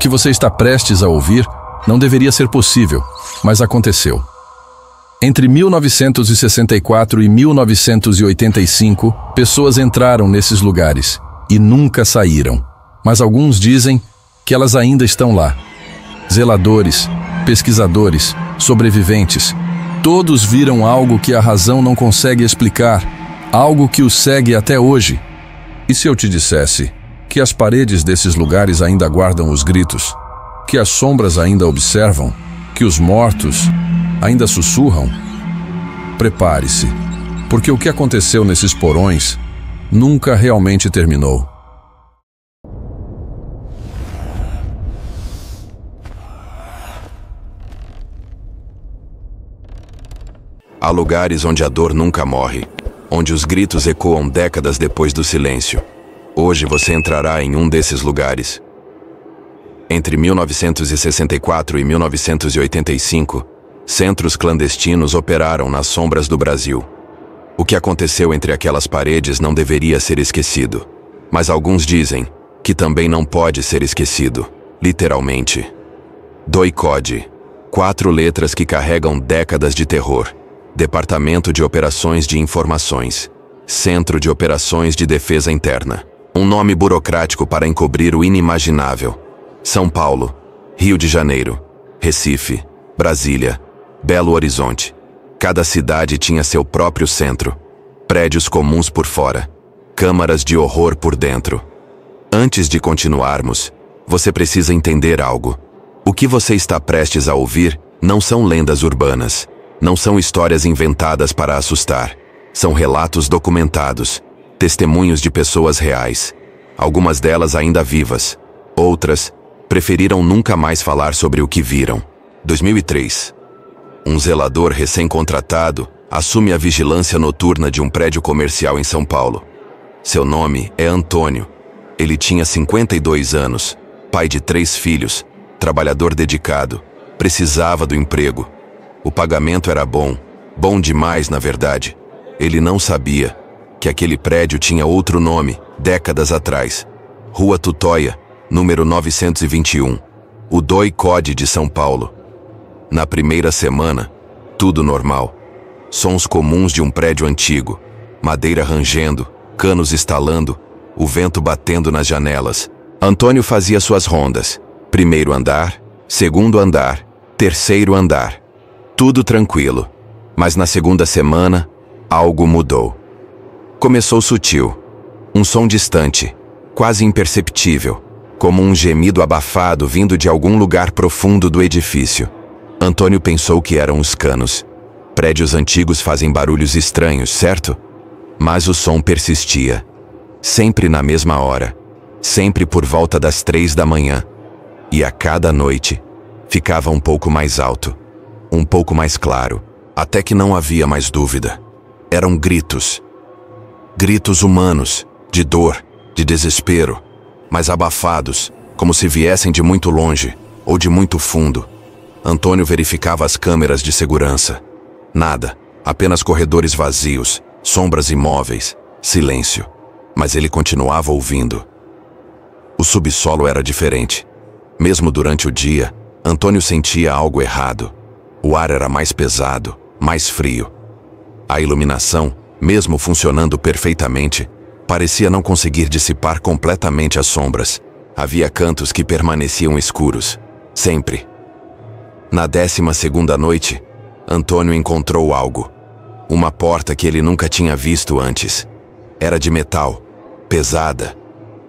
que você está prestes a ouvir não deveria ser possível, mas aconteceu. Entre 1964 e 1985, pessoas entraram nesses lugares e nunca saíram. Mas alguns dizem que elas ainda estão lá. Zeladores, pesquisadores, sobreviventes, todos viram algo que a razão não consegue explicar, algo que os segue até hoje. E se eu te dissesse que as paredes desses lugares ainda guardam os gritos, que as sombras ainda observam, que os mortos ainda sussurram? Prepare-se, porque o que aconteceu nesses porões nunca realmente terminou. Há lugares onde a dor nunca morre, onde os gritos ecoam décadas depois do silêncio. Hoje você entrará em um desses lugares. Entre 1964 e 1985, centros clandestinos operaram nas sombras do Brasil. O que aconteceu entre aquelas paredes não deveria ser esquecido, mas alguns dizem que também não pode ser esquecido, literalmente. DOI-CODE, 4 letras que carregam décadas de terror. Departamento de Operações de Informações, Centro de Operações de Defesa Interna. Um nome burocrático para encobrir o inimaginável. São Paulo, Rio de Janeiro, Recife, Brasília, Belo Horizonte. Cada cidade tinha seu próprio centro. Prédios comuns por fora, câmaras de horror por dentro. Antes de continuarmos, você precisa entender algo. O que você está prestes a ouvir não são lendas urbanas. Não são histórias inventadas para assustar. São relatos documentados, testemunhos de pessoas reais. Algumas delas ainda vivas. Outras preferiram nunca mais falar sobre o que viram. 2003. Um zelador recém-contratado assume a vigilância noturna de um prédio comercial em São Paulo. Seu nome é Antônio. Ele tinha 52 anos, pai de 3 filhos, trabalhador dedicado, precisava do emprego. O pagamento era bom, bom demais na verdade. Ele não sabia que aquele prédio tinha outro nome, décadas atrás. Rua Tutóia, número 921, o DOI-CODE de São Paulo. Na primeira semana, tudo normal. Sons comuns de um prédio antigo, madeira rangendo, canos estalando, o vento batendo nas janelas. Antônio fazia suas rondas. Primeiro andar, segundo andar, terceiro andar. Tudo tranquilo, mas na segunda semana, algo mudou. Começou sutil, um som distante, quase imperceptível, como um gemido abafado vindo de algum lugar profundo do edifício. Antônio pensou que eram os canos. Prédios antigos fazem barulhos estranhos, certo? Mas o som persistia. Sempre na mesma hora, sempre por volta das 3 da manhã. E a cada noite, ficava um pouco mais alto. Um pouco mais claro, até que não havia mais dúvida. Eram gritos. Gritos humanos, de dor, de desespero, mas abafados, como se viessem de muito longe ou de muito fundo. Antônio verificava as câmeras de segurança. Nada, apenas corredores vazios, sombras imóveis, silêncio. Mas ele continuava ouvindo. O subsolo era diferente. Mesmo durante o dia, Antônio sentia algo errado. O ar era mais pesado, mais frio. A iluminação, mesmo funcionando perfeitamente, parecia não conseguir dissipar completamente as sombras. Havia cantos que permaneciam escuros, sempre. Na 12ª noite, Antônio encontrou algo. Uma porta que ele nunca tinha visto antes. Era de metal, pesada,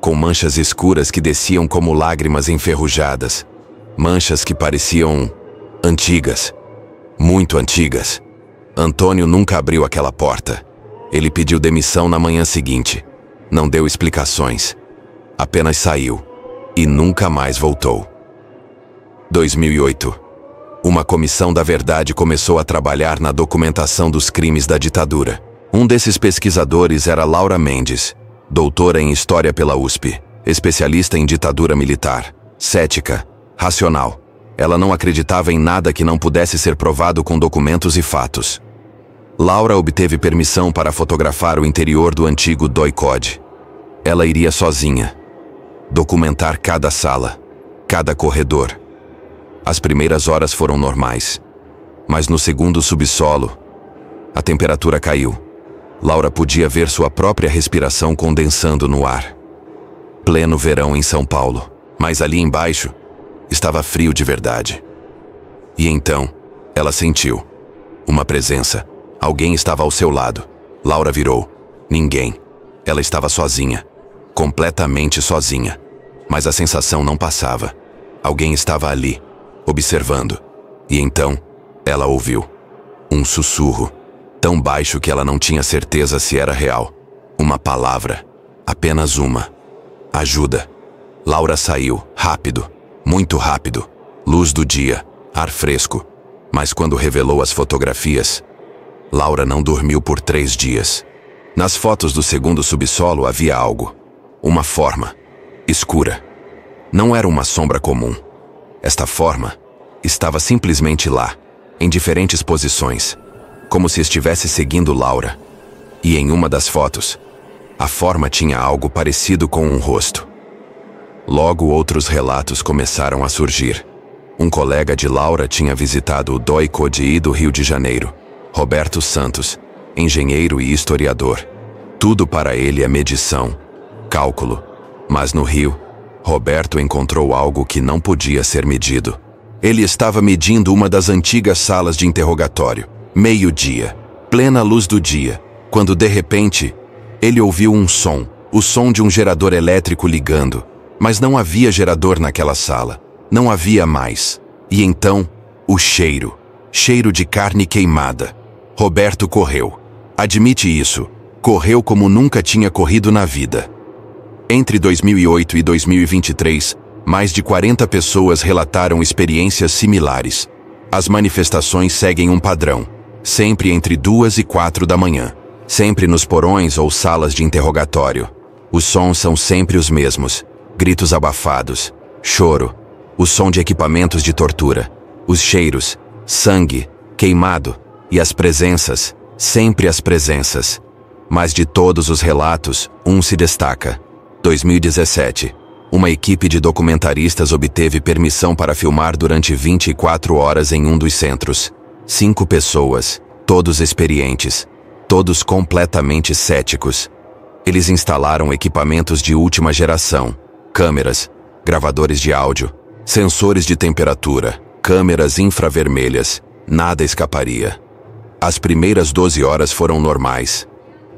com manchas escuras que desciam como lágrimas enferrujadas. Manchas que pareciam antigas. Muito antigas. Antônio nunca abriu aquela porta. Ele pediu demissão na manhã seguinte. Não deu explicações. Apenas saiu. E nunca mais voltou. 2008. Uma comissão da verdade começou a trabalhar na documentação dos crimes da ditadura. Um desses pesquisadores era Laura Mendes, doutora em História pela USP, especialista em ditadura militar, cética, racional. Ela não acreditava em nada que não pudesse ser provado com documentos e fatos. Laura obteve permissão para fotografar o interior do antigo DOI-CODE. Ela iria sozinha. Documentar cada sala, cada corredor. As primeiras horas foram normais, mas no segundo subsolo, a temperatura caiu. Laura podia ver sua própria respiração condensando no ar. Pleno verão em São Paulo, mas ali embaixo estava frio de verdade. E então, ela sentiu uma presença. Alguém estava ao seu lado. Laura virou. Ninguém. Ela estava sozinha. Completamente sozinha. Mas a sensação não passava. Alguém estava ali, observando. E então, ela ouviu um sussurro, tão baixo que ela não tinha certeza se era real. Uma palavra. Apenas uma. Ajuda. Laura saiu, rápido. Muito rápido. Luz do dia. Ar fresco. Mas quando revelou as fotografias, Laura não dormiu por 3 dias. Nas fotos do segundo subsolo havia algo. Uma forma. Escura. Não era uma sombra comum. Esta forma estava simplesmente lá, em diferentes posições, como se estivesse seguindo Laura. E em uma das fotos, a forma tinha algo parecido com um rosto. Logo outros relatos começaram a surgir. Um colega de Laura tinha visitado o DOI CODI do Rio de Janeiro, Roberto Santos, engenheiro e historiador. Tudo para ele é medição, cálculo. Mas no Rio, Roberto encontrou algo que não podia ser medido. Ele estava medindo uma das antigas salas de interrogatório. Meio-dia, plena luz do dia, quando de repente, ele ouviu um som, o som de um gerador elétrico ligando. Mas não havia gerador naquela sala. Não havia mais. E então, o cheiro. Cheiro de carne queimada. Roberto correu. Admite isso. Correu como nunca tinha corrido na vida. Entre 2008 e 2023, mais de 40 pessoas relataram experiências similares. As manifestações seguem um padrão. Sempre entre 2 e 4 da manhã. Sempre nos porões ou salas de interrogatório. Os sons são sempre os mesmos. Gritos abafados. Choro. O som de equipamentos de tortura, os cheiros, sangue, queimado e as presenças, sempre as presenças. Mas de todos os relatos, um se destaca. 2017. Uma equipe de documentaristas obteve permissão para filmar durante 24 horas em um dos centros. 5 pessoas, todos experientes, todos completamente céticos. Eles instalaram equipamentos de última geração, câmeras, gravadores de áudio, sensores de temperatura, câmeras infravermelhas, nada escaparia. As primeiras 12 horas foram normais.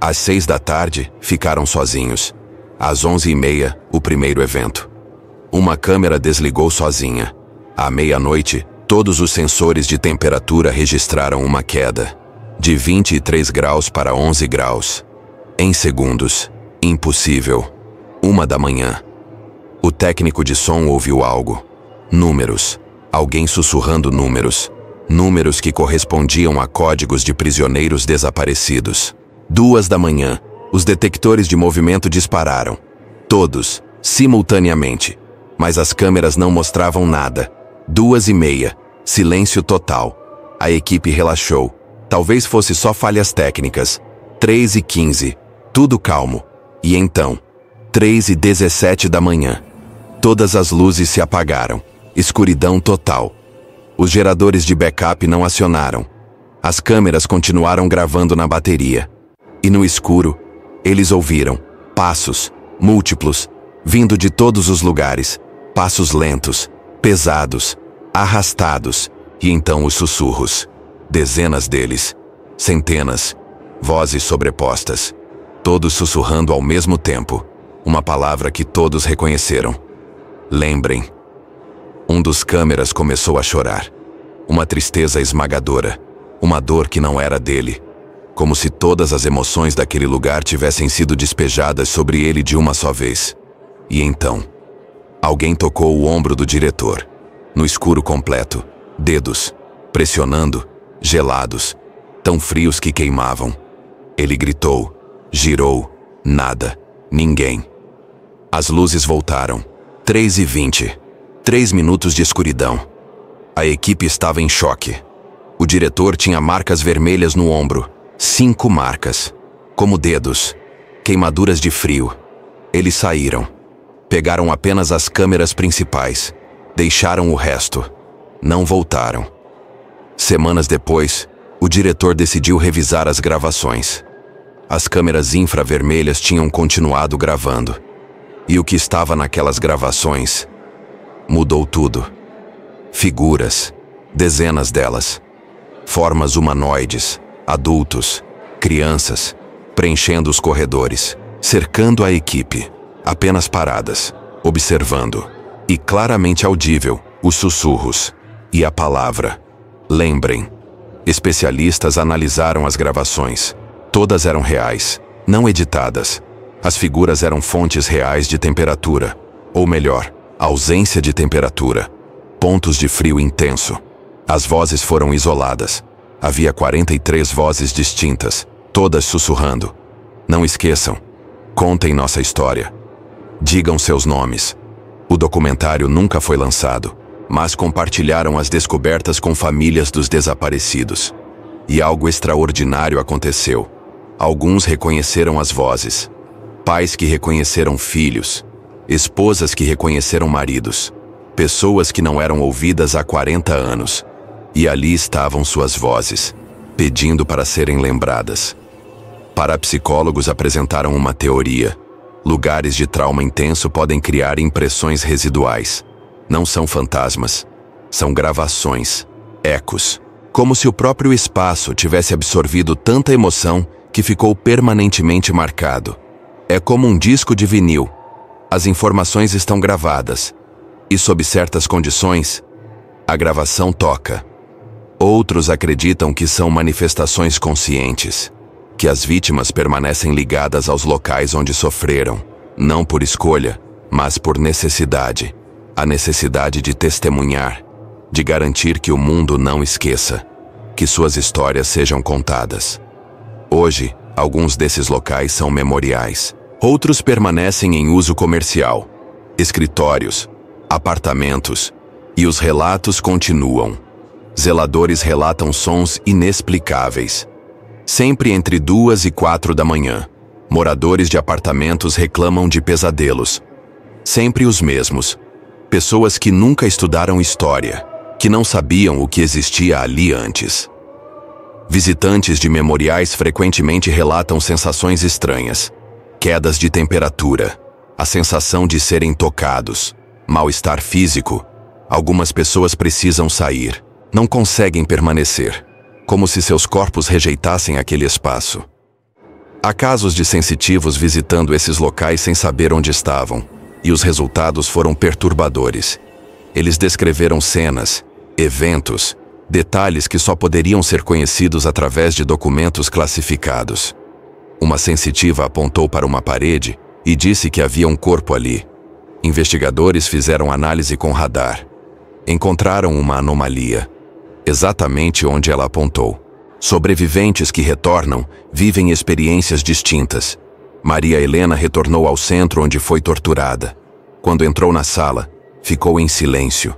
Às 6 da tarde, ficaram sozinhos. Às 11h30, o primeiro evento. Uma câmera desligou sozinha. À meia-noite, todos os sensores de temperatura registraram uma queda. De 23 graus para 11 graus. Em segundos. Impossível. 1 da manhã. O técnico de som ouviu algo. Números. Alguém sussurrando números. Números que correspondiam a códigos de prisioneiros desaparecidos. 2 da manhã. Os detectores de movimento dispararam. Todos, simultaneamente. Mas as câmeras não mostravam nada. 2h30. Silêncio total. A equipe relaxou. Talvez fosse só falhas técnicas. 3h15. Tudo calmo. E então, 3h17 da manhã. Todas as luzes se apagaram. Escuridão total. Os geradores de backup não acionaram. As câmeras continuaram gravando na bateria. E no escuro, eles ouviram passos, múltiplos, vindo de todos os lugares. Passos lentos, pesados, arrastados. E então os sussurros. Dezenas deles. Centenas. Vozes sobrepostas. Todos sussurrando ao mesmo tempo. Uma palavra que todos reconheceram. Lembrem. Um dos câmeras começou a chorar. Uma tristeza esmagadora. Uma dor que não era dele. Como se todas as emoções daquele lugar tivessem sido despejadas sobre ele de uma só vez. E então, alguém tocou o ombro do diretor. No escuro completo. Dedos. Pressionando. Gelados. Tão frios que queimavam. Ele gritou. Girou. Nada. Ninguém. As luzes voltaram. 3h20. 3 minutos de escuridão. A equipe estava em choque. O diretor tinha marcas vermelhas no ombro. 5 marcas. Como dedos. Queimaduras de frio. Eles saíram. Pegaram apenas as câmeras principais. Deixaram o resto. Não voltaram. Semanas depois, o diretor decidiu revisar as gravações. As câmeras infravermelhas tinham continuado gravando. E o que estava naquelas gravações mudou tudo. Figuras, dezenas delas. Formas humanoides, adultos, crianças, preenchendo os corredores, cercando a equipe, apenas paradas, observando. E claramente audível, os sussurros e a palavra. Lembrem. Especialistas analisaram as gravações. Todas eram reais, não editadas. As figuras eram fontes reais de temperatura, ou melhor, ausência de temperatura. Pontos de frio intenso. As vozes foram isoladas. Havia 43 vozes distintas, todas sussurrando. Não esqueçam. Contem nossa história. Digam seus nomes. O documentário nunca foi lançado, mas compartilharam as descobertas com famílias dos desaparecidos. E algo extraordinário aconteceu. Alguns reconheceram as vozes. Pais que reconheceram filhos. Esposas que reconheceram maridos. Pessoas que não eram ouvidas há 40 anos. E ali estavam suas vozes, pedindo para serem lembradas. Parapsicólogos apresentaram uma teoria. Lugares de trauma intenso podem criar impressões residuais. Não são fantasmas. São gravações, ecos. Como se o próprio espaço tivesse absorvido tanta emoção que ficou permanentemente marcado. É como um disco de vinil. As informações estão gravadas. E sob certas condições, a gravação toca. Outros acreditam que são manifestações conscientes, que as vítimas permanecem ligadas aos locais onde sofreram, não por escolha, mas por necessidade. A necessidade de testemunhar, de garantir que o mundo não esqueça, que suas histórias sejam contadas. Hoje, alguns desses locais são memoriais. Outros permanecem em uso comercial, escritórios, apartamentos, e os relatos continuam. Zeladores relatam sons inexplicáveis. Sempre entre 2 e 4 da manhã, moradores de apartamentos reclamam de pesadelos. Sempre os mesmos. Pessoas que nunca estudaram história, que não sabiam o que existia ali antes. Visitantes de memoriais frequentemente relatam sensações estranhas. Quedas de temperatura, a sensação de serem tocados, mal-estar físico. Algumas pessoas precisam sair, não conseguem permanecer, como se seus corpos rejeitassem aquele espaço. Há casos de sensitivos visitando esses locais sem saber onde estavam, e os resultados foram perturbadores. Eles descreveram cenas, eventos, detalhes que só poderiam ser conhecidos através de documentos classificados. Uma sensitiva apontou para uma parede e disse que havia um corpo ali. Investigadores fizeram análise com radar. Encontraram uma anomalia, exatamente onde ela apontou. Sobreviventes que retornam vivem experiências distintas. Maria Helena retornou ao centro onde foi torturada. Quando entrou na sala, ficou em silêncio.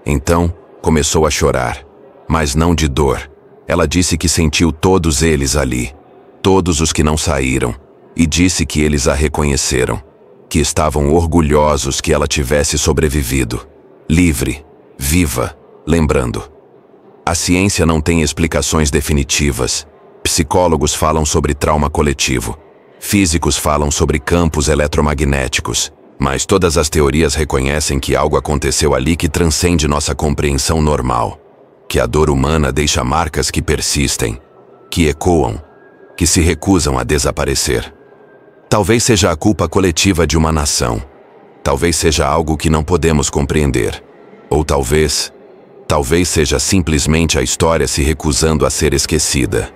Então, começou a chorar, mas não de dor. Ela disse que sentiu todos eles ali, todos os que não saíram, e disse que eles a reconheceram, que estavam orgulhosos que ela tivesse sobrevivido, livre, viva, lembrando. A ciência não tem explicações definitivas. Psicólogos falam sobre trauma coletivo. Físicos falam sobre campos eletromagnéticos. Mas todas as teorias reconhecem que algo aconteceu ali que transcende nossa compreensão normal. Que a dor humana deixa marcas que persistem, que ecoam, que se recusam a desaparecer. Talvez seja a culpa coletiva de uma nação. Talvez seja algo que não podemos compreender. Ou talvez seja simplesmente a história se recusando a ser esquecida.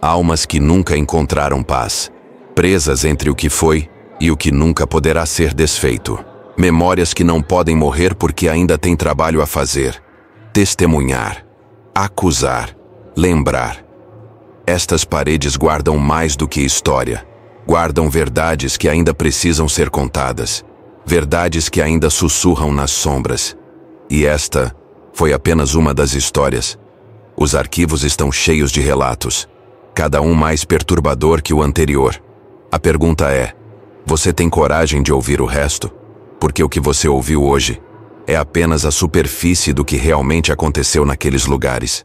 Almas que nunca encontraram paz, presas entre o que foi e o que nunca poderá ser desfeito. Memórias que não podem morrer porque ainda têm trabalho a fazer. Testemunhar, acusar, lembrar. Estas paredes guardam mais do que história. Guardam verdades que ainda precisam ser contadas. Verdades que ainda sussurram nas sombras. E esta foi apenas uma das histórias. Os arquivos estão cheios de relatos, cada um mais perturbador que o anterior. A pergunta é: você tem coragem de ouvir o resto? Porque o que você ouviu hoje é apenas a superfície do que realmente aconteceu naqueles lugares.